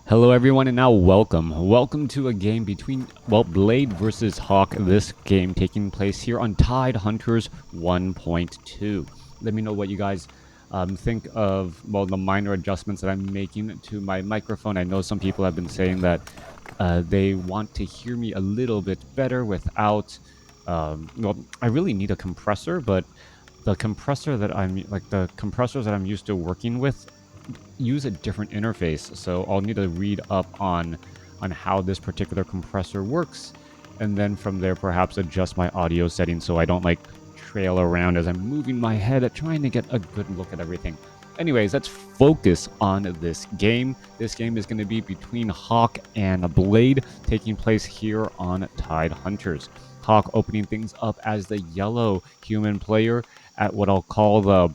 Hello everyone and now welcome to a game between, Blade versus Hawk. This game taking place here on Tide Hunters 1.2. Let me know what you guys think of, the minor adjustments that I'm making to my microphone. I know some people have been saying that they want to hear me a little bit better without, I really need a compressor, but the compressors that I'm used to working with use a different interface, so I'll need to read up on how this particular compressor works, and then from there perhaps adjust my audio settings so I don't trail around as I'm moving my head at trying to get a good look at everything. Anyways, let's focus on this game. This game is going to be between Hawk and Blade, taking place here on Tide Hunters. Hawk opening things up as the yellow human player at what I'll call the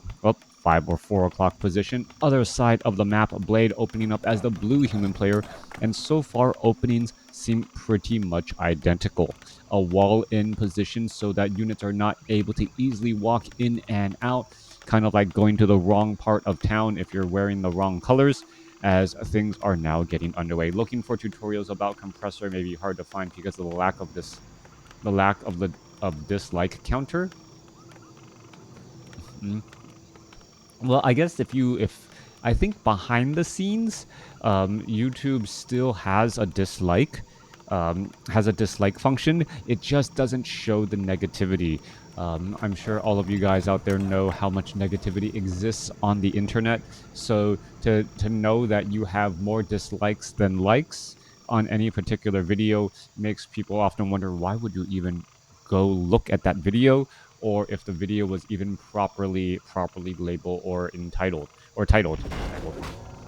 5 or 4 o'clock position. Other side of the map, Blade opening up as the blue human player, and so far openings seem pretty much identical. A wall in position so that units are not able to easily walk in and out, kind of like going to the wrong part of town if you're wearing the wrong colors, as things are now getting underway. Looking for tutorials about compressor may be hard to find because of the lack of dislike counter. Well, I guess if I think behind the scenes, YouTube still has a dislike function. It just doesn't show the negativity. I'm sure all of you guys out there know how much negativity exists on the internet. So to know that you have more dislikes than likes on any particular video makes people often wonder, why would you even go look at that video, or if the video was even properly labeled or titled.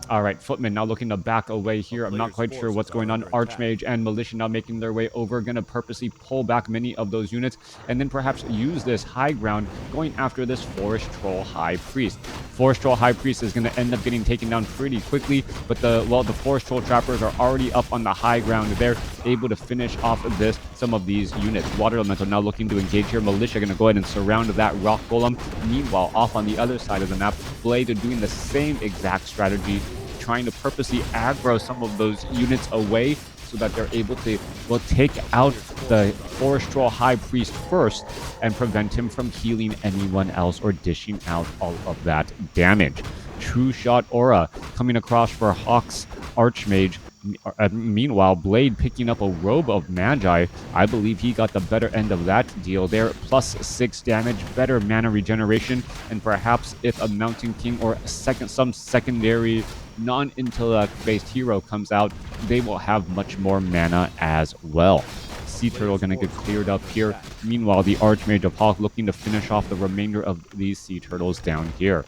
All right, Footman now looking to back away here. I'm not quite sure what's going on. Archmage and Militia now making their way over. Going to purposely pull back many of those units and then perhaps use this high ground going after this Forest Troll High Priest. Forest Troll High Priest is going to end up getting taken down pretty quickly, but the Forest Troll Trappers are already up on the high ground. They're able to finish off some of these units. Water Elemental now looking to engage here. Militia going to go ahead and surround that Rock Golem. Meanwhile, off on the other side of the map, Blade are doing the same exact strategy, trying to purposely aggro some of those units away so that they're able to take out the Forest Troll High Priest first and prevent him from healing anyone else or dishing out all of that damage. True Shot Aura coming across for Hawk's Archmage. Meanwhile, Blade picking up a Robe of Magi. I believe he got the better end of that deal there. +6 damage, better mana regeneration, and perhaps if a Mountain King or some secondary non-intellect-based hero comes out, they will have much more mana as well. Sea Turtle going to get cleared up here. Meanwhile, the Archmage of Hawk looking to finish off the remainder of these Sea Turtles down here.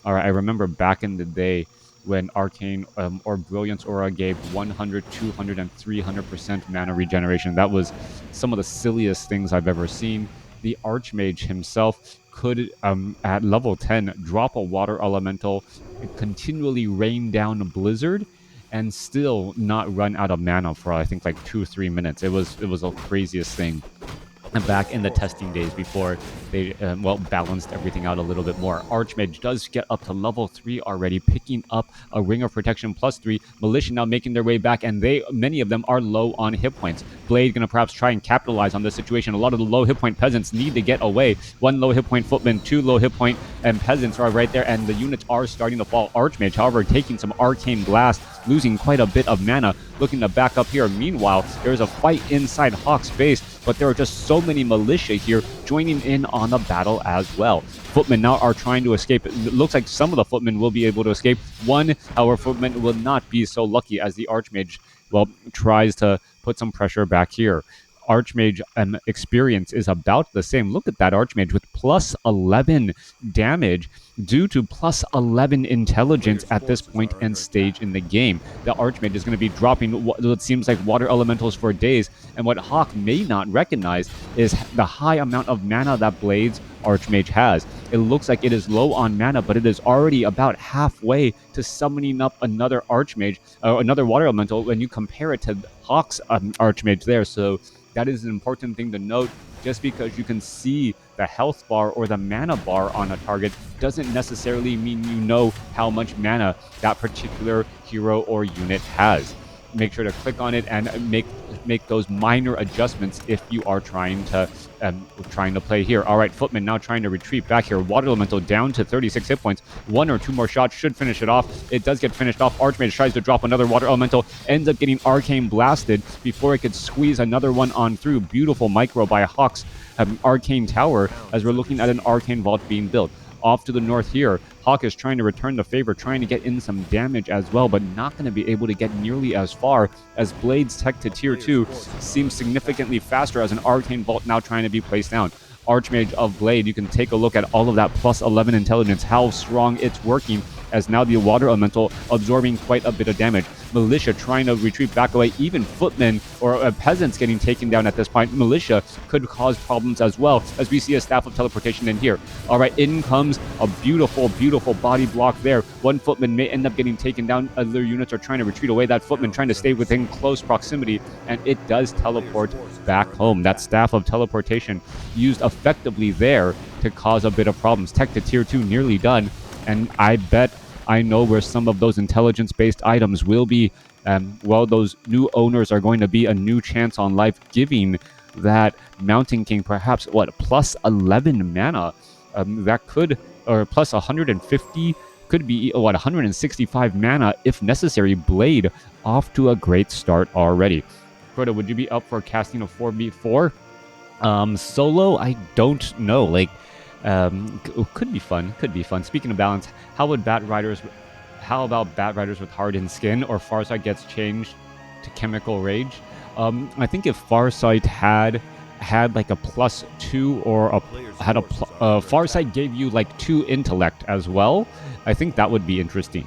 All right, I remember back in the day when Arcane or Brilliance Aura gave 100, 200, and 300% mana regeneration. That was some of the silliest things I've ever seen. The Archmage himself could, at level 10, drop a Water Elemental, continually rain down a Blizzard, and still not run out of mana for, I think, 2-3 minutes. It was the craziest thing. And back in the testing days before they balanced everything out a little bit more. Archmage does get up to level 3 already, picking up a Ring of Protection +3. Militia now making their way back, and many of them are low on hit points. Blade gonna perhaps try and capitalize on this situation. A lot of the low hit point peasants need to get away. 1 low hit point footman, 2 low hit point and peasants are right there, and the units are starting to fall. Archmage, however, taking some Arcane Blast, losing quite a bit of mana, looking to back up here. Meanwhile, there's a fight inside Hawk's base, but there are just so many Militia here joining in on the battle as well. Footmen now are trying to escape. It looks like some of the Footmen will be able to escape. One, however, Footman will not be so lucky as the Archmage, tries to put some pressure back here. Archmage experience is about the same. Look at that Archmage with +11 damage due to +11 intelligence at this point and stage in the game. The Archmage is going to be dropping what seems like Water Elementals for days, and what Hawk may not recognize is the high amount of mana that Blade's Archmage has. It looks like it is low on mana, but it is already about halfway to summoning up another Archmage, another Water Elemental when you compare it to Hawk's Archmage there. So That is an important thing to note. Just because you can see the health bar or the mana bar on a target doesn't necessarily mean you know how much mana that particular hero or unit has. Make sure to click on it and make those minor adjustments if you are trying to play here. All right, Footman now trying to retreat back here. Water Elemental down to 36 hit points. 1 or 2 more shots should finish it off. It does get finished off. Archmage tries to drop another Water Elemental, ends up getting Arcane blasted before it could squeeze another one on through. Beautiful micro by Hawk's Arcane Tower as we're looking at an Arcane Vault being built. Off to the north here, Hawk is trying to return the favor, trying to get in some damage as well, but not going to be able to get nearly as far as Blade's tech to tier 2 seems significantly faster as an Arcane Vault now trying to be placed down. Archmage of Blade, you can take a look at all of that plus 11 intelligence, how strong it's working, as now the Water Elemental absorbing quite a bit of damage. Militia trying to retreat back away, even Footmen or peasants getting taken down at this point. Militia could cause problems as well, as we see a Staff of Teleportation in here. All right, in comes a beautiful, beautiful body block there. One Footman may end up getting taken down. Other units are trying to retreat away. That Footman trying to stay within close proximity, and it does teleport back home. That Staff of Teleportation used effectively there to cause a bit of problems. Tech to tier 2 nearly done, and I know where some of those intelligence-based items will be. Well, those new owners are going to be a new chance on life, giving that Mountain King perhaps, plus 11 mana. That could, or plus 150, could be, 165 mana if necessary. Blade off to a great start already. Crota, would you be up for casting a 4v4? Solo, I don't know. Like, could be fun. Could be fun. Speaking of balance, how about Bat Riders with Hardened Skin, or Farsight gets changed to Chemical Rage? I think if Farsight had like a +2 or Farsight gave you like 2 intellect as well, I think that would be interesting.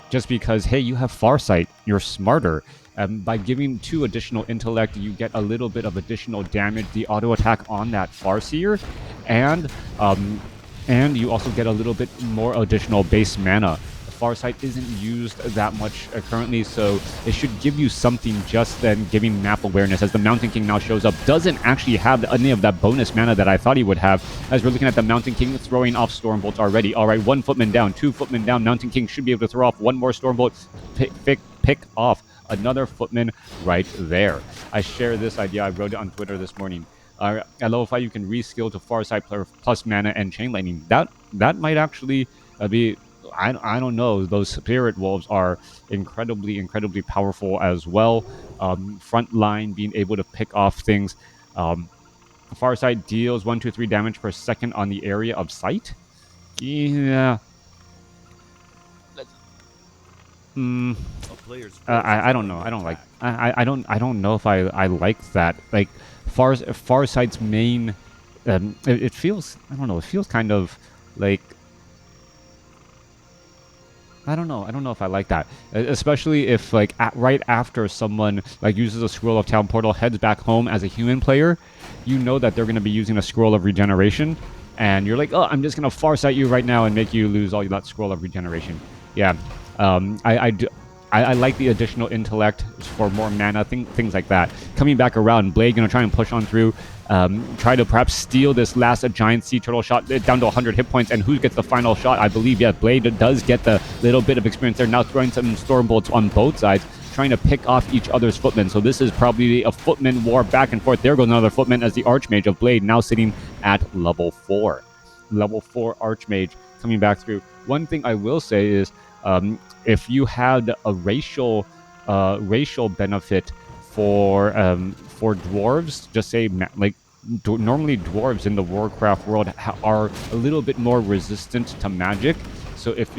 Just because, hey, you have Farsight, you're smarter. By giving 2 additional intellect, you get a little bit of additional damage, the auto attack on that Farseer, and you also get a little bit more additional base mana. Farsight isn't used that much currently, so it should give you something just then giving map awareness, as the Mountain King now shows up. Doesn't actually have any of that bonus mana that I thought he would have, as we're looking at the Mountain King throwing off Stormbolts already. All right, 1 Footman down, 2 Footmen down. Mountain King should be able to throw off 1 more Stormbolt, pick off another Footman right there. I share this idea. I wrote it on Twitter this morning. At level 5, you can reskill to Farsight plus mana and Chain Lightning. That might actually be... I don't know. Those Spirit Wolves are incredibly powerful as well. Front line, being able to pick off things. Farsight deals 1, 2, 3 damage per second on the area of sight. Yeah. I don't know. I don't like. I don't know if I like that. Like Farsight's main. It feels. I don't know. It feels kind of like. I don't know. I don't know if I like that, especially if like right after someone like uses a Scroll of Town Portal, heads back home as a human player, you know that they're going to be using a Scroll of Regeneration, and you're like, oh, I'm just going to Farsight you right now and make you lose all that Scroll of Regeneration. Yeah, I like the additional intellect for more mana, things like that. Coming back around, Blade going to try and push on through. Try to perhaps steal this last giant sea turtle shot down to 100 hit points, and who gets the final shot? I believe, yeah, Blade does get the little bit of experience there. Now throwing some storm bolts on both sides, trying to pick off each other's footmen. So this is probably a footman war back and forth. There goes another footman as the Archmage of Blade now sitting at level 4. Level 4 Archmage coming back through. One thing I will say is, if you had a racial benefit for dwarves, just say like normally dwarves in the WarCraft world are a little bit more resistant to magic. So if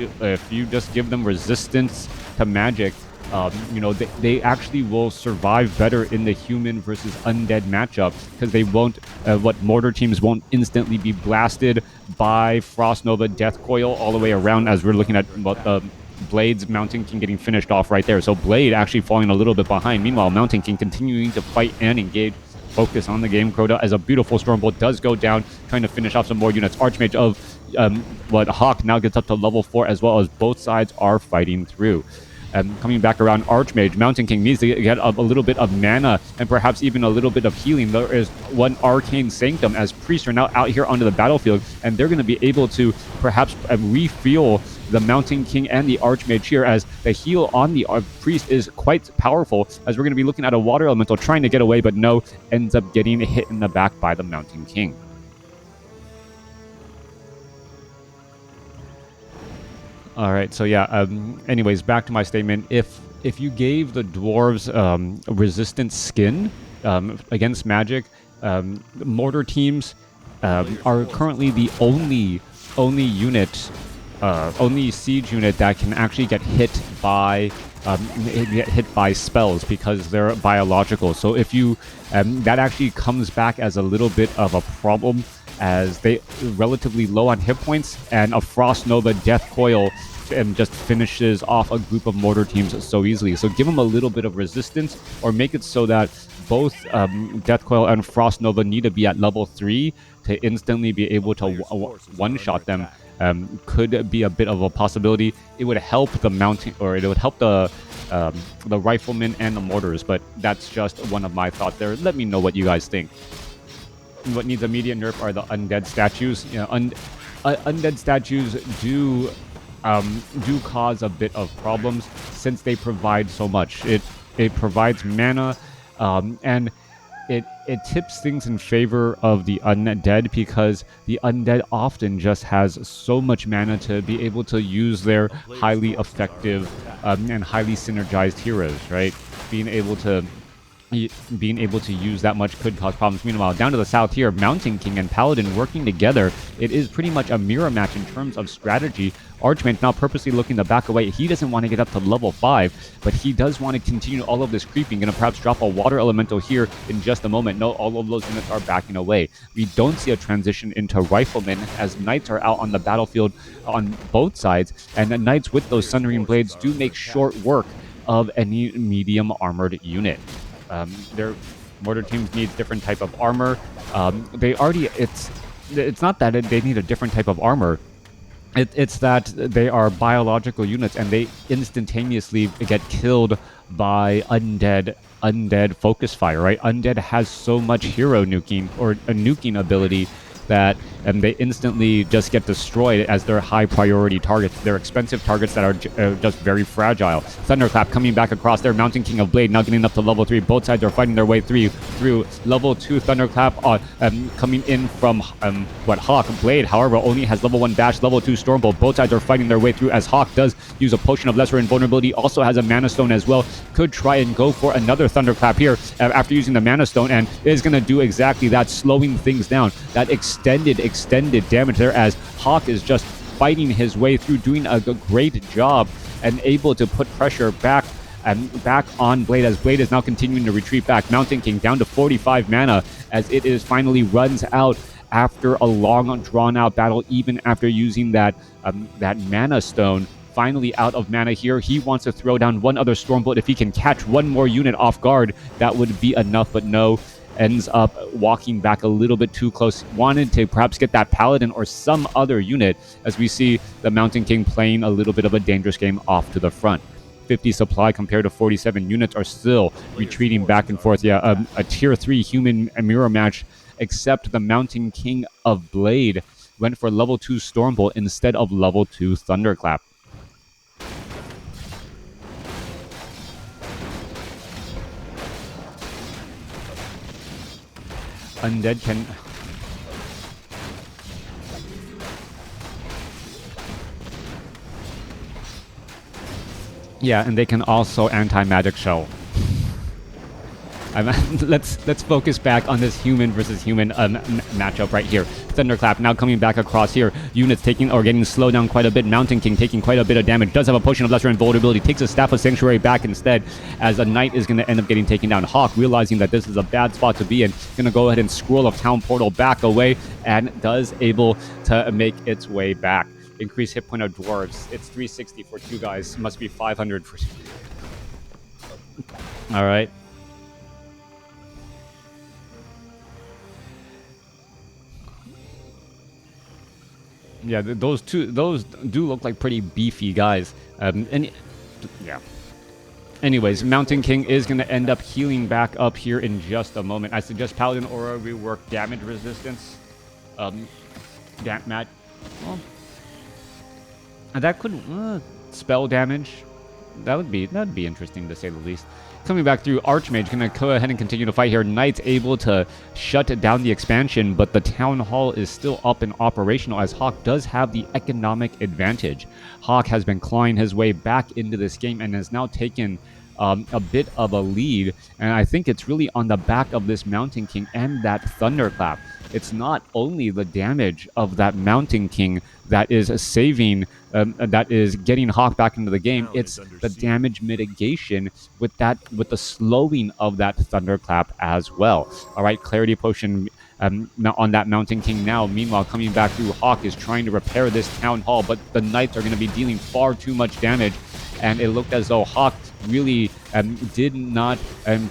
you just give them resistance to magic, they actually will survive better in the human versus undead matchup, because they won't mortar teams won't instantly be blasted by Frost Nova Death Coil all the way around, as we're looking at Blade's Mountain King getting finished off right there. So Blade actually falling a little bit behind. Meanwhile, Mountain King continuing to fight and engage. Focus on the game, Crota, as a beautiful Stormbolt does go down, trying to finish off some more units. Archmage of Hawk now gets up to level 4, as well as both sides are fighting through. Coming back around, Archmage, Mountain King needs to get a little bit of mana and perhaps even a little bit of healing. There is one Arcane Sanctum as priests are now out here onto the battlefield, and they're going to be able to perhaps refuel the Mountain King and the Archmage here, as the heal on the priest is quite powerful, as we're going to be looking at a water elemental trying to get away, but no, ends up getting hit in the back by the Mountain King. All right, so yeah, anyways, back to my statement. If you gave the dwarves resistant skin against magic, mortar teams are currently the only unit, only siege unit that can actually get hit by spells because they're biological. So if you that actually comes back as a little bit of a problem, as they relatively low on hit points, and a Frost Nova Death Coil and just finishes off a group of mortar teams so easily. So give them a little bit of resistance, or make it so that both Death Coil and Frost Nova need to be at level 3 to instantly be able to one-shot them. Could be a bit of a possibility. It would help the mountain, or it would help the riflemen and the mortars, but that's just one of my thoughts there. Let me know what you guys think. What needs immediate nerf are the undead statues. You know, undead statues do cause a bit of problems since they provide so much. It provides mana, and it tips things in favor of the undead, because the undead often just has so much mana to be able to use their highly effective and highly synergized heroes, right? Being able to use that much could cause problems. Meanwhile, down to the south here, Mountain King and Paladin working together, it is pretty much a mirror match in terms of strategy. Archmage now purposely looking to back away. He doesn't want to get up to level 5, but he does want to continue all of this creeping. Going to perhaps drop a water elemental here in just a moment. No, all of those units are backing away. We don't see a transition into riflemen, as knights are out on the battlefield on both sides, and the knights with those Sundering Blades do make short work of any medium armored unit. Their mortar teams need different type of armor. It's not that they need a different type of armor. It's that they are biological units, and they instantaneously get killed by undead focus fire, right? Undead has so much hero nuking, or a nuking ability, that they instantly just get destroyed as their high priority targets. They're expensive targets that are just very fragile. Thunderclap coming back across there. Mountain King of Blade now getting up to level 3. Both sides are fighting their way through level 2. Thunderclap coming in from Hawk. Blade, however, only has level 1 dash, level 2 Stormbolt. Both sides are fighting their way through, as Hawk does use a potion of lesser invulnerability. Also has a Mana Stone as well. Could try and go for another Thunderclap here after using the Mana Stone, and is going to do exactly that, slowing things down. That extended damage there, as Hawk is just fighting his way through, doing a great job, and able to put pressure back on Blade, as Blade is now continuing to retreat back. Mountain King down to 45 mana, as it is finally runs out after a long drawn out battle, even after using that Mana Stone. Finally out of mana here. He wants to throw down one other Stormbolt. If he can catch one more unit off guard, that would be enough, but no. Ends up walking back a little bit too close. Wanted to perhaps get that Paladin or some other unit, as we see the Mountain King playing a little bit of a dangerous game off to the front. 50 supply compared to 47 units are still retreating back and forth. Yeah, a tier 3 human mirror match, except the Mountain King of Blade went for level 2 Stormbolt instead of level 2 Thunderclap. Undead can... Yeah, and they can also anti-magic shell. Let's focus back on this human versus human matchup right here. Thunderclap now coming back across here. Units taking or getting slowed down quite a bit. Mountain King taking quite a bit of damage. Does have a potion of lesser invulnerability. Takes a Staff of Sanctuary back instead, as a knight is going to end up getting taken down. Hawk, realizing that this is a bad spot to be in, going to go ahead and scroll of Town Portal back away, and does able to make its way back. Increased hit point of dwarves. It's 360 for 2 guys. Must be 500 for... All right. Yeah, those do look like pretty beefy guys. And Yeah. Anyways, Mountain King is going to end up healing back up here in just a moment. I suggest Paladin Aura rework damage resistance. Matt. Well, that could spell damage. That'd be interesting to say the least. Coming back through, Archmage gonna go ahead and continue to fight here. Knight's able to shut down the expansion, but the Town Hall is still up and operational as Hawk does have the economic advantage. Hawk has been clawing his way back into this game and has now taken a bit of a lead, and I think it's really on the back of this Mountain King and that Thunderclap. It's not only the damage of that Mountain King that is saving, that is getting Hawk back into the game. It's the damage mitigation with the slowing of that Thunderclap as well. All right, Clarity Potion on that Mountain King now. Meanwhile, coming back through, Hawk is trying to repair this Town Hall, but the Knights are going to be dealing far too much damage. And it looked as though Hawk really did not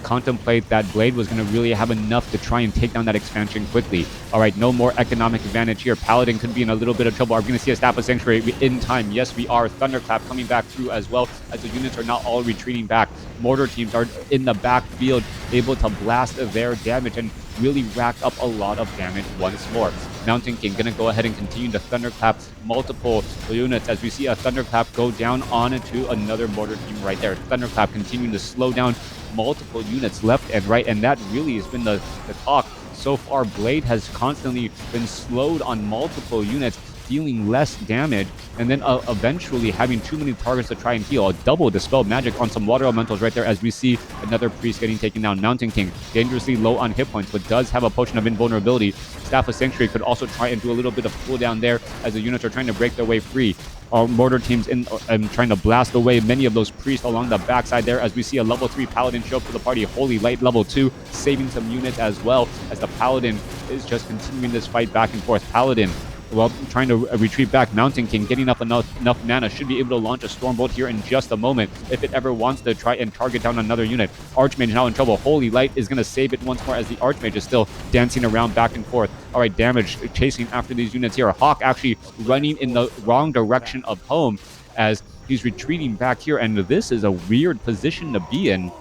contemplate that Blade was going to really have enough to try and take down that expansion quickly. All right, no more economic advantage here. Paladin could be in a little bit of trouble. Are we going to see a Staff of Sanctuary in time? Yes, we are. Thunderclap coming back through as well, as the units are not all retreating back. Mortar teams are in the backfield, able to blast their damage and really rack up a lot of damage once more. Mountain King going to go ahead and continue to Thunderclap multiple units as we see a Thunderclap go down onto another mortar team right there. Thunderclap continuing to slow down multiple units left and right, and that really has been the talk so far. Blade has constantly been slowed on multiple units, dealing less damage, and then eventually having too many targets to try and heal. A double Dispel Magic on some Water Elementals right there as we see another Priest getting taken down. Mountain King, dangerously low on hit points, but does have a Potion of Invulnerability. Staff of Sanctuary could also try and do a little bit of cooldown there as the units are trying to break their way free. Mortar teams trying to blast away many of those priests along the backside there as we see a level 3 Paladin show up to the party. Holy Light level 2, saving some units as well as the Paladin is just continuing this fight back and forth. Paladin, well, trying to retreat back. Mountain King getting up enough mana, should be able to launch a Stormbolt here in just a moment if it ever wants to try and target down another unit. Archmage now in trouble. Holy Light is going to save it once more as the Archmage is still dancing around back and forth. All right, damage chasing after these units here. Hawk actually running in the wrong direction of home as he's retreating back here, and this is a weird position to be in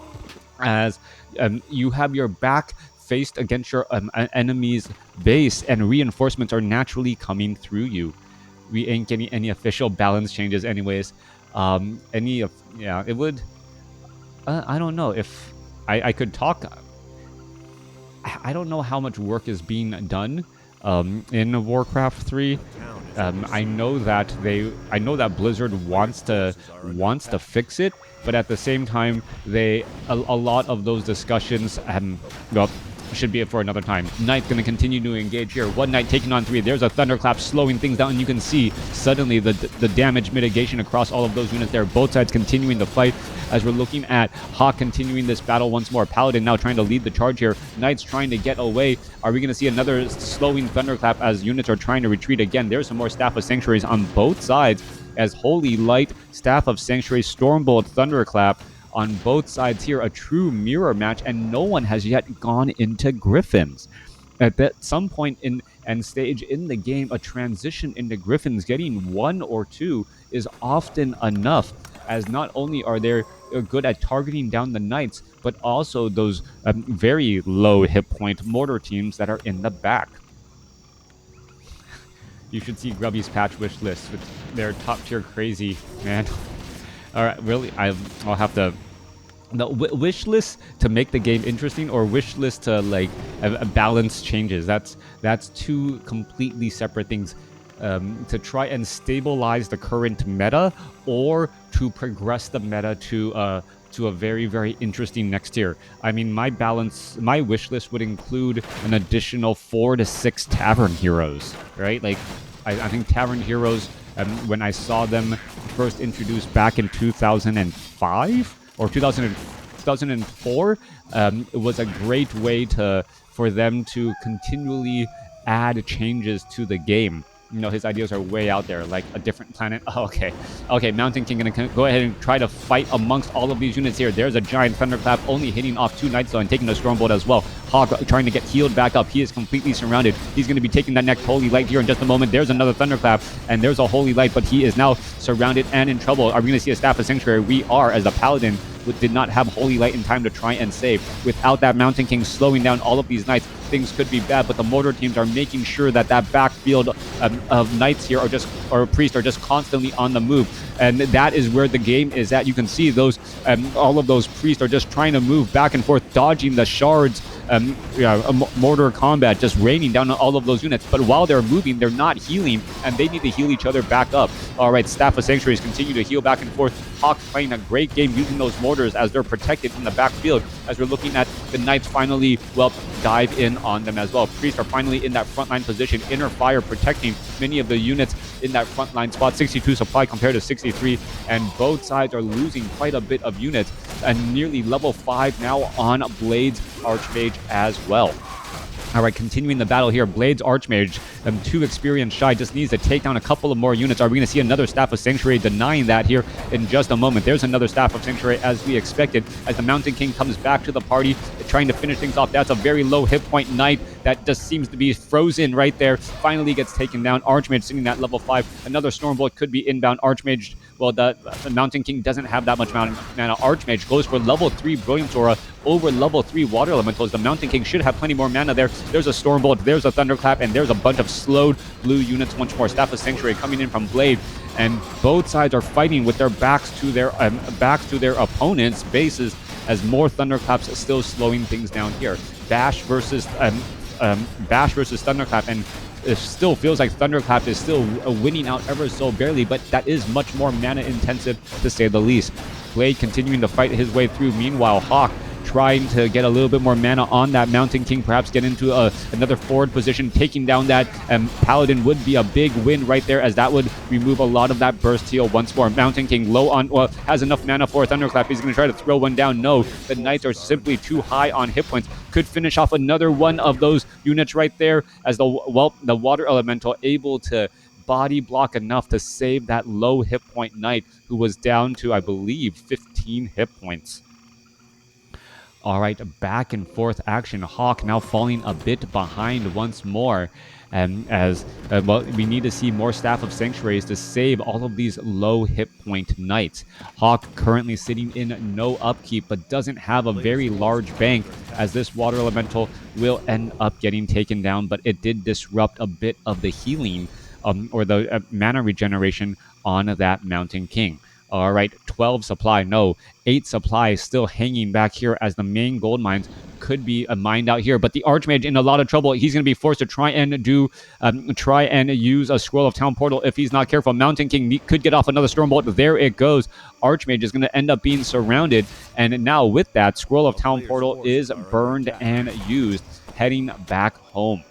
as you have your back faced against your enemy's base and reinforcements are naturally coming through you. We ain't getting any official balance changes anyways. It would I don't know if I could talk. I don't know how much work is being done in Warcraft 3. I know that Blizzard wants to fix it, but at the same time, a lot of those discussions should be it for another time. Knight's going to continue to engage here. One Knight taking on 3. There's a Thunderclap slowing things down, and you can see suddenly the damage mitigation across all of those units there. Both sides continuing the fight as we're looking at Hawk continuing this battle once more. Paladin now trying to lead the charge here. Knight's trying to get away. Are we going to see another slowing Thunderclap as units are trying to retreat again? There's some more Staff of Sanctuaries on both sides as Holy Light, Staff of Sanctuary, Stormbolt, Thunderclap on both sides here, a true mirror match, and no one has yet gone into Griffins. At some point in and stage in the game, a transition into Griffins, getting 1 or 2 is often enough, as not only are they good at targeting down the Knights, but also those very low hit point mortar teams that are in the back. You should see Grubby's patch wish list with their top tier crazy, man. All right, really, I'll have to the wish list to make the game interesting, or wish list to like balance changes. That's two completely separate things. To try and stabilize the current meta, or to progress the meta to a very, very interesting next tier. I mean, my wish list would include an additional 4 to 6 Tavern Heroes, right? Like, I think Tavern Heroes, when I saw them first introduced back in 2005 or 2004, it was a great way for them to continually add changes to the game. You know, his ideas are way out there, like a different planet. Oh, okay, Mountain King gonna go ahead and try to fight amongst all of these units here. There's a giant Thunderclap only hitting off 2 Knights though and taking a Stormbolt as well. Hawk trying to get healed back up. He is completely surrounded. He's going to be taking that next Holy Light here in just a moment. There's another Thunderclap, and there's a Holy Light, but he is now surrounded and in trouble. Are we going to see a Staff of Sanctuary? We are, as the Paladin did not have Holy Light in time to try and save. Without that Mountain King slowing down all of these knights, things could be bad, but the mortar teams are making sure that that backfield of knights here or priests are just constantly on the move, and that is where the game is at. You can see those all of those priests are just trying to move back and forth, dodging the shards, mortar combat just raining down on all of those units. But while they're moving, they're not healing, and they need to heal each other back up. All right, Staff of Sanctuaries continue to heal back and forth. Hawk playing a great game using those mortars as they're protected in the backfield, as we're looking at the knights finally, well, dive in on them as well. Priests are finally in that frontline position. Inner Fire protecting many of the units in that frontline spot. 62 supply compared to 63, and both sides are losing quite a bit of units, and nearly level 5 now on Blades Archmage as well. All right, continuing the battle here. Blades Archmage, 2 experience shy, just needs to take down a couple of more units. Are we going to see another Staff of Sanctuary? Denying that here in just a moment. There's another Staff of Sanctuary as we expected, as the Mountain King comes back to the party, trying to finish things off. That's a very low hit point knight that just seems to be frozen right there. Finally gets taken down. Archmage sitting at level 5. Another Stormbolt could be inbound. Archmage, well, the Mountain King doesn't have that much mana. Archmage goes for level 3 Brilliance Aura over level 3 Water Elementals. The Mountain King should have plenty more mana there. There's a Stormbolt, there's a Thunderclap, and there's a bunch of slowed blue units once more. Staff of Sanctuary coming in from Blade, and both sides are fighting with their backs to their opponents' bases, as more Thunderclaps still slowing things down here. Bash versus Thunderclap, and it still feels like Thunderclap is still winning out ever so barely, but that is much more mana intensive to say the least. Blade continuing to fight his way through. Meanwhile, Hawk trying to get a little bit more mana on that Mountain King, perhaps get into another forward position. Taking down that Paladin would be a big win right there, as that would remove a lot of that burst heal once more. Mountain King low on, well, has enough mana for a Thunderclap. He's going to try to throw one down. No, the Knights are simply too high on hit points. Could finish off another one of those units right there, as the Water Elemental able to body block enough to save that low hit point Knight, who was down to, I believe, 15 hit points. All right, back and forth action. Hawk now falling a bit behind once more. As well, we need to see more Staff of Sanctuaries to save all of these low hit point knights. Hawk currently sitting in no upkeep, but doesn't have a very large bank, as this Water Elemental will end up getting taken down, but it did disrupt a bit of the healing or the mana regeneration on that Mountain King. All right, 12 supply, no, 8 supply still hanging back here, as the main gold mines could be mined out here. But the Archmage in a lot of trouble. He's going to be forced to try and use a Scroll of Town Portal if he's not careful. Mountain King could get off another Stormbolt. There it goes. Archmage is going to end up being surrounded. And now with that, Scroll of Town Portal is burned and used, heading back home.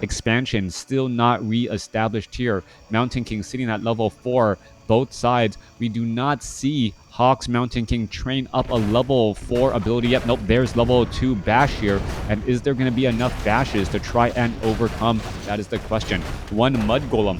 Expansion still not re-established here. Mountain King sitting at level 4. Both sides, we do not see Hawk's Mountain King train up a level 4 ability yet. Nope, there's level 2 Bash here. And is there going to be enough Bashes to try and overcome? That is the question. One Mud Golem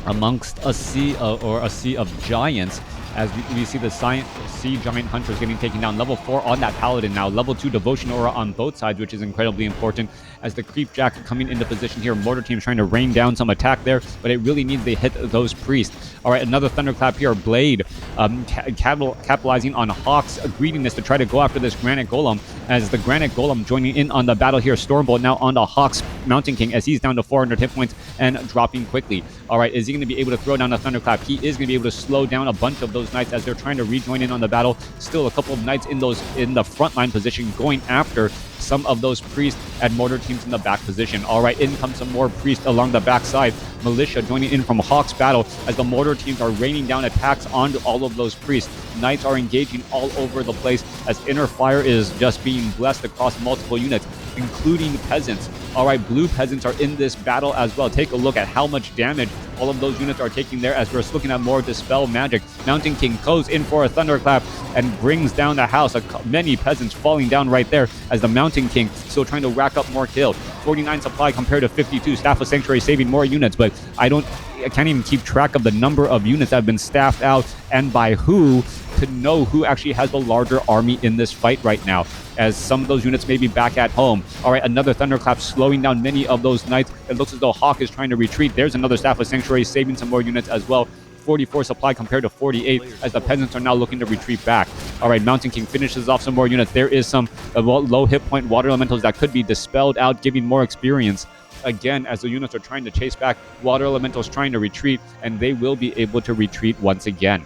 amongst a sea of giants, as we see the Sea Giant Hunters getting taken down. Level 4 on that Paladin now. Level 2 Devotion Aura on both sides, which is incredibly important, as the Creep Jack coming into position here. Mortar Team trying to rain down some attack there, but it really needs to hit those priests. All right, another Thunderclap here. Blade capitalizing on Hawk's greediness to try to go after this Granite Golem, as the Granite Golem joining in on the battle here. Stormbolt now onto Hawk's Mountain King, as he's down to 400 hit points and dropping quickly. All right, is he going to be able to throw down a Thunderclap? He is going to be able to slow down a bunch of those Knights as they're trying to rejoin in on the battle. Still a couple of Knights in the frontline position, going after some of those priests and mortar teams in the back position. All right, in comes some more priests along the backside. Militia joining in from Hawk's battle, as the mortar teams are raining down attacks onto all of those priests. Knights are engaging all over the place, as Inner Fire is just being blessed across multiple units, including peasants. All right, blue peasants are in this battle as well. Take a look at how much damage all of those units are taking there, as we're looking at more Dispel magic. Mountain King goes in for a Thunderclap and brings down the house. Many peasants falling down right there, as the Mountain King still trying to rack up more kills. 49 supply compared to 52. Staff of Sanctuary saving more units, but I can't even keep track of the number of units that have been staffed out and by who, to know who actually has the larger army in this fight right now. as some of those units may be back at home. All right, another Thunderclap slowing down many of those Knights. It looks as though Hawk is trying to retreat. There's another Staff of Sanctuary saving some more units as well. 44 supply compared to 48 as the Peasants are now looking to retreat back. All right, Mountain King finishes off some more units. There is some low hit point Water Elementals that could be dispelled out, giving more experience. Again, as the units are trying to chase back, Water Elementals trying to retreat, and they will be able to retreat once again.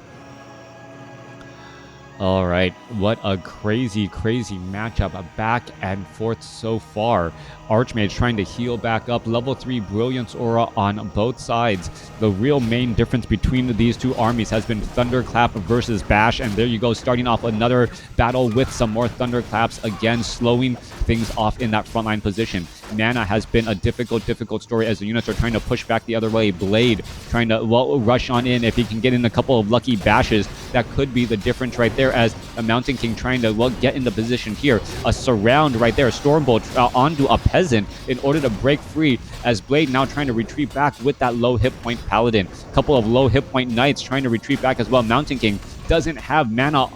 All right, what a crazy matchup, a back and forth so far. Archmage trying to heal back up, level 3 Brilliance Aura on both sides. The real main difference between these two armies has been Thunderclap versus Bash, and there you go, starting off another battle with some more Thunderclaps, again slowing things off in that frontline position. Mana has been a difficult story as the units are trying to push back the other way. Blade trying to rush on in. If he can get in a couple of lucky bashes, that could be the difference right there, as a Mountain King trying to get into position here. A surround right there, Stormbolt onto a Peasant in order to break free, as Blade now trying to retreat back with that low hit point Paladin. Couple of low hit point Knights trying to retreat back as well. Mountain King doesn't have mana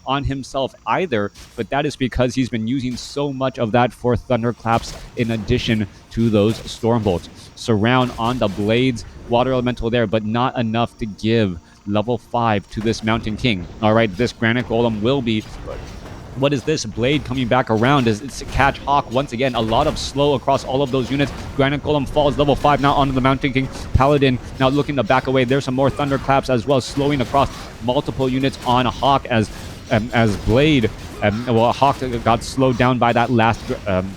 on himself either, but that is because he's been using so much of that for Thunderclaps in addition to those Stormbolts. Surround on the Blades, Water Elemental there, but not enough to give level 5 to this Mountain King. All right, this Granite Golem will be... What is this? Blade coming back around as it's catch Hawk once again. A lot of slow across all of those units. Granite Golem falls level 5 now onto the Mountain King. Paladin now looking to back away. There's some more Thunderclaps as well, slowing across multiple units on Hawk as Blade... Hawk got slowed down by that last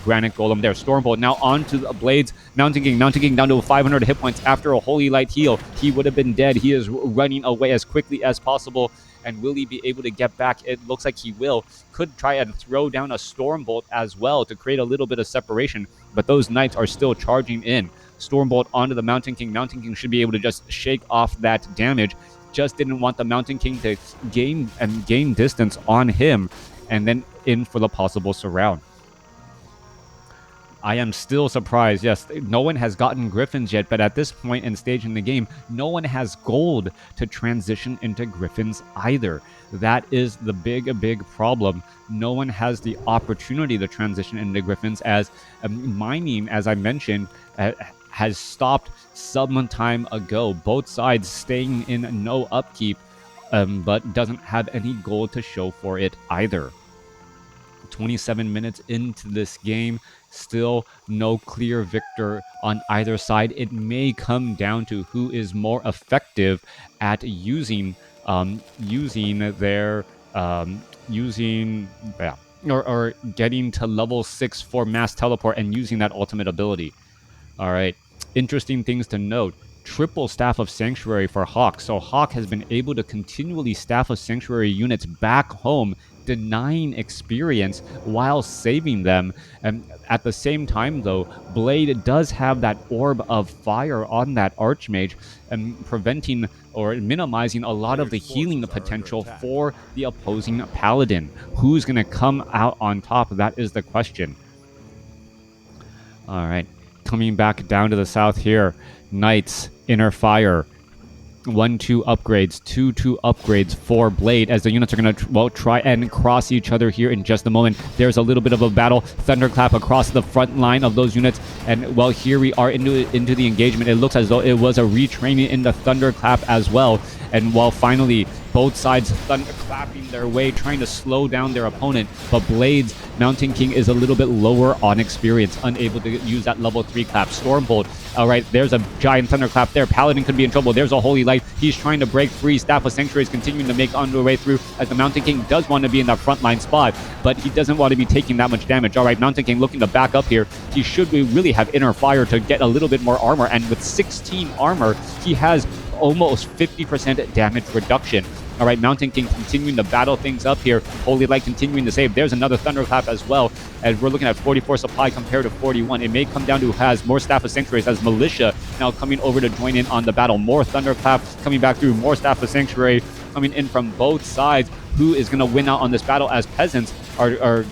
Granite Golem there. Stormbolt now onto the Blades. Mountain King down to 500 hit points after a Holy Light heal. He would have been dead. He is running away as quickly as possible. And will he be able to get back? It looks like he will. Could try and throw down a Stormbolt as well to create a little bit of separation. But those Knights are still charging in. Stormbolt onto the Mountain King. Mountain King should be able to just shake off that damage. Just didn't want the Mountain King to gain distance on him, and then in for the possible surround. I am still surprised. Yes, no one has gotten Griffins yet, but at this point and stage in the game, no one has gold to transition into Griffins either. That is the big problem. No one has the opportunity to transition into Griffins, as mining, as I mentioned, has stopped some time ago. Both sides staying in no upkeep, but doesn't have any gold to show for it either. 27 minutes into this game, still no clear victor on either side. It may come down to who is more effective at using getting to level 6 for mass teleport and using that ultimate ability. All right, interesting things to note. Triple Staff of Sanctuary for Hawk. So Hawk has been able to continually Staff of Sanctuary units back home, denying experience while saving them. And at the same time, though, Blade does have that Orb of Fire on that Archmage, and preventing or minimizing a lot of the healing potential for the opposing Paladin. Who's going to come out on top? That is the question. All right, coming back down to the south here. Knights, Inner Fire, 1-2 upgrades, 2-2 upgrades for Blade, as the units are going to try and cross each other here in just a moment. There's a little bit of a battle. Thunderclap across the front line of those units, and well, here we are into the engagement. It looks as though it was a retraining into Thunderclap as well, and while finally both sides thunderclapping their way, trying to slow down their opponent, but Blade's Mountain King is a little bit lower on experience, unable to use that level 3 clap. Stormbolt, all right, there's a giant thunderclap there. Paladin could be in trouble. There's a Holy Light. He's trying to break free. Staff of Sanctuary is continuing to make on their way through, as the Mountain King does want to be in that frontline spot, but he doesn't want to be taking that much damage. All right, Mountain King looking to back up here. He should really have Inner Fire to get a little bit more armor, and with 16 armor, he has almost 50% damage reduction. All right, Mountain King continuing to battle things up here. Holy Light continuing to save. There's another Thunderclap as well, as we're looking at 44 supply compared to 41. It may come down to who has more Staff of Sanctuaries, as Militia now coming over to join in on the battle. More Thunderclap coming back through. More Staff of Sanctuary coming in from both sides. Who is going to win out on this battle, as Peasants are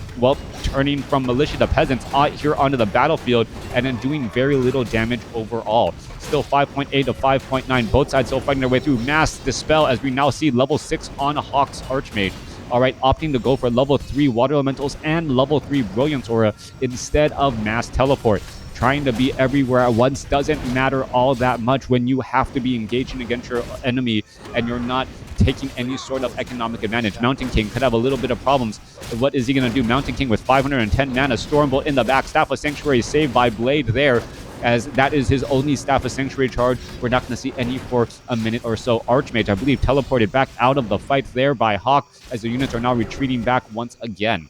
turning from Militia to Peasants out here onto the battlefield, and then doing very little damage overall. Still 5.8 to 5.9. Both sides still fighting their way through. Mass Dispel, as we now see level 6 on Hawk's Archmage. All right, opting to go for level 3 Water Elementals and level 3 Brilliance Aura instead of Mass Teleport. Trying to be everywhere at once doesn't matter all that much when you have to be engaging against your enemy and you're not taking any sort of economic advantage. Mountain King could have a little bit of problems. What is he going to do? Mountain King with 510 mana, Stormbolt in the back, Staff of Sanctuary saved by Blade there, as that is his only Staff of Sanctuary charge. We're not going to see any for a minute or so. Archmage, I believe, teleported back out of the fight there by Hawk, as the units are now retreating back once again.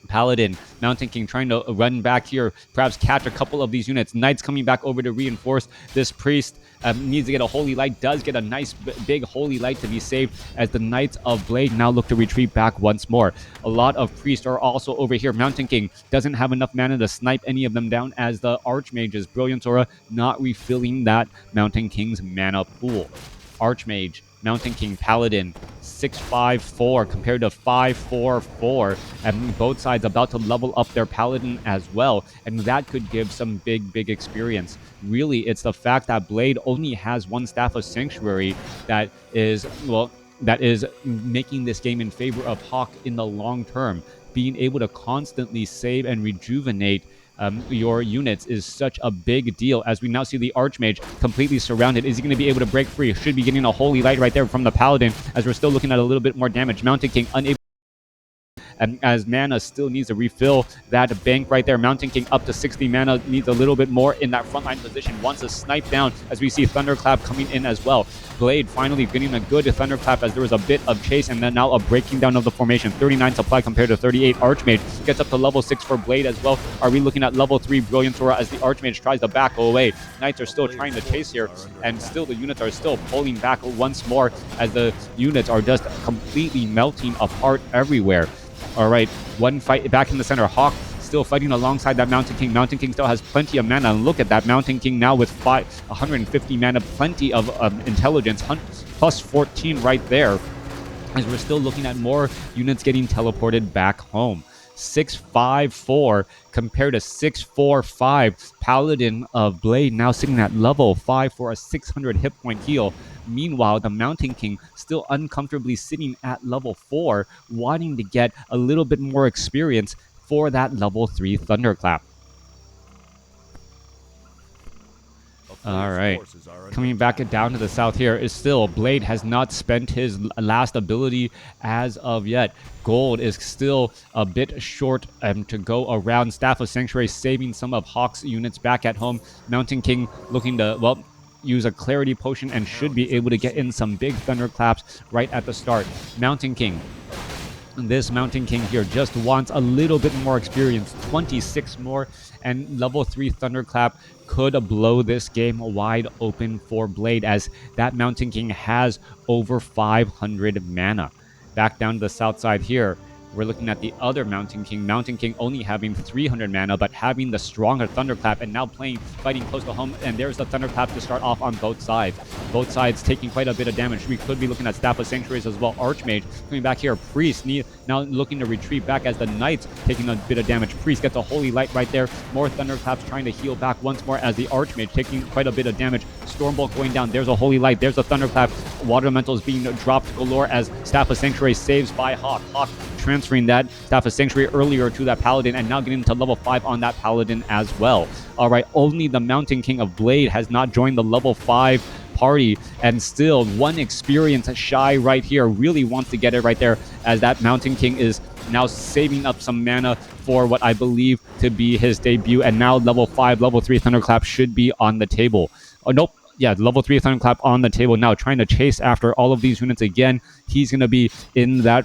Paladin, Mountain King trying to run back here, perhaps catch a couple of these units. Knights coming back over to reinforce. This Priest needs to get a Holy Light, does get a nice big Holy Light to be saved, as the Knights of Blade now look to retreat back once more. A lot of Priests are also over here. Mountain King doesn't have enough mana to snipe any of them down, as the Archmage's Brilliance Aura not refilling that Mountain King's mana pool. Archmage, Mountain King, Paladin, 6-5-4 compared to 5-4-4, and both sides about to level up their Paladin as well, and that could give some big experience. Really, it's the fact that Blade only has one Staff of Sanctuary that is, well, that is making this game in favor of Hawk in the long term. Being able to constantly save and rejuvenate your units is such a big deal, as we now see the Archmage completely surrounded. Is he going to be able to break free? Should be getting a Holy Light right there from the Paladin, as we're still looking at a little bit more damage. Mountain King unable, as mana still needs to refill that bank right there. Mountain King up to 60 mana, needs a little bit more in that frontline position, wants to snipe down, as we see Thunderclap coming in as well. Blade finally getting a good Thunderclap, as there was a bit of chase and then now a breaking down of the formation. 39 supply compared to 38. Archmage gets up to level 6 for Blade as well. Are we looking at level 3 Brilliance Aura, as the Archmage tries to back away? Knights are still trying to chase here, and still the units are still pulling back once more, as the units are just completely melting apart everywhere. All right, one fight back in the center. Hawk still fighting alongside that Mountain King. Mountain King still has plenty of mana. And look at that Mountain King now with 150 mana, plenty of intelligence, plus 14 right there, as we're still looking at more units getting teleported back home. 6-5-4 compared to 6-4-5. Paladin of Blade now sitting at level 5 for a 600 hit point heal. Meanwhile, the Mountain King still uncomfortably sitting at level 4, wanting to get a little bit more experience for that level 3 Thunderclap. All right, coming back down to the south here is still Blade has not spent his last ability as of yet. Gold is still a bit short to go around. Staff of Sanctuary saving some of Hawk's units back at home. Mountain King looking to, well, use a Clarity Potion and should be able to get in some big Thunderclaps right at the start. Mountain King. This Mountain King here just wants a little bit more experience, 26 more, and level 3 Thunderclap could blow this game wide open for Blade, as that Mountain King has over 500 mana. Back down to the south side here, we're looking at the other Mountain King. Mountain King only having 300 mana, but having the stronger Thunderclap, and now fighting close to home. And there's the Thunderclap to start off on both sides. Both sides taking quite a bit of damage. We could be looking at Staff of Sanctuaries as well. Archmage coming back here. Priest now looking to retreat back, as the Knights taking a bit of damage. Priest gets a Holy Light right there. More Thunderclaps trying to heal back once more, as the Archmage taking quite a bit of damage. Stormbolt going down. There's a Holy Light. There's a Thunderclap. Water Elementals being dropped galore, as Staff of Sanctuary saves by Hawk. Hawk transferring that Staff of Sanctuary earlier to that Paladin, and now getting to level 5 on that Paladin as well. All right, only the Mountain King of Blade has not joined the level 5 party, and still one experience shy right here. Really wants to get it right there, as that Mountain King is now saving up some mana for what I believe to be his debut, and now level 5, level 3 Thunderclap should be on the table. Oh, nope. Yeah, level 3 Thunderclap on the table now, trying to chase after all of these units again. He's going to be in that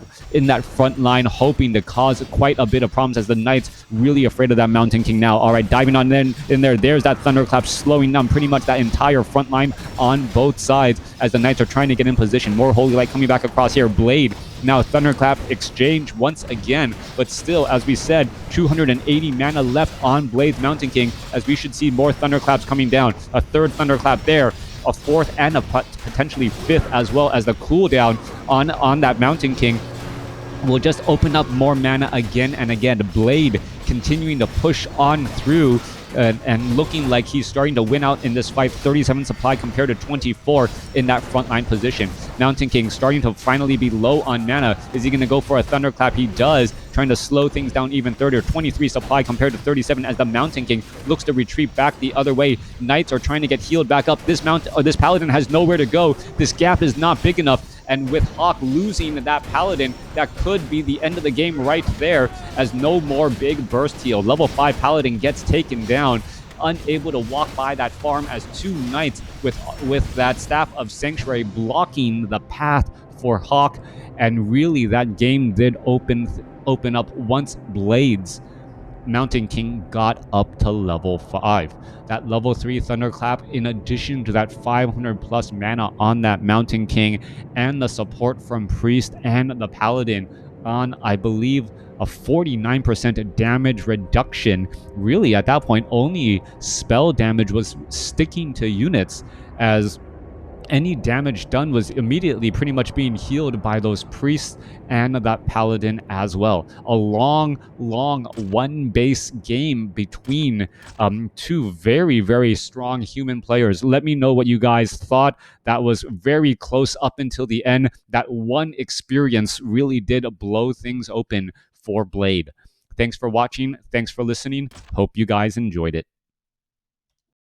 front line, hoping to cause quite a bit of problems, as the Knights really afraid of that Mountain King now. All right, diving on in there. There's that Thunderclap slowing down pretty much that entire front line on both sides, as the Knights are trying to get in position. More Holy Light coming back across here. Blade now Thunderclap exchange once again, but still, as we said, 280 mana left on Blade's Mountain King, as we should see more Thunderclaps coming down. A third Thunderclap there, a fourth, and a potentially fifth, as well as the cooldown on that Mountain King will just open up more mana again and again. Blade continuing to push on through and looking like he's starting to win out in this fight. 37 supply compared to 24 in that frontline position. Mountain King starting to finally be low on mana. Is he going to go for a Thunderclap? He does, trying to slow things down even further. 23 supply compared to 37 as the Mountain King looks to retreat back the other way. Knights are trying to get healed back up. This Paladin has nowhere to go. This gap is not big enough. And with Hawk losing that Paladin, that could be the end of the game right there, as no more big burst heal. Level 5 Paladin gets taken down, unable to walk by that farm as 2 Knights with that Staff of Sanctuary blocking the path for Hawk. And really, that game did open up once Blades Mountain King got up to level 5. That level 3 Thunderclap, in addition to that 500 plus mana on that Mountain King and the support from Priest and the Paladin on, I believe, a 49% damage reduction. Really, at that point, only spell damage was sticking to units, as any damage done was immediately pretty much being healed by those priests and that paladin as well. A long one base game between two very, very strong human players. Let me know what you guys thought. That was very close up until the end. That one experience really did blow things open for Blade. Thanks for watching. Thanks for listening. Hope you guys enjoyed it.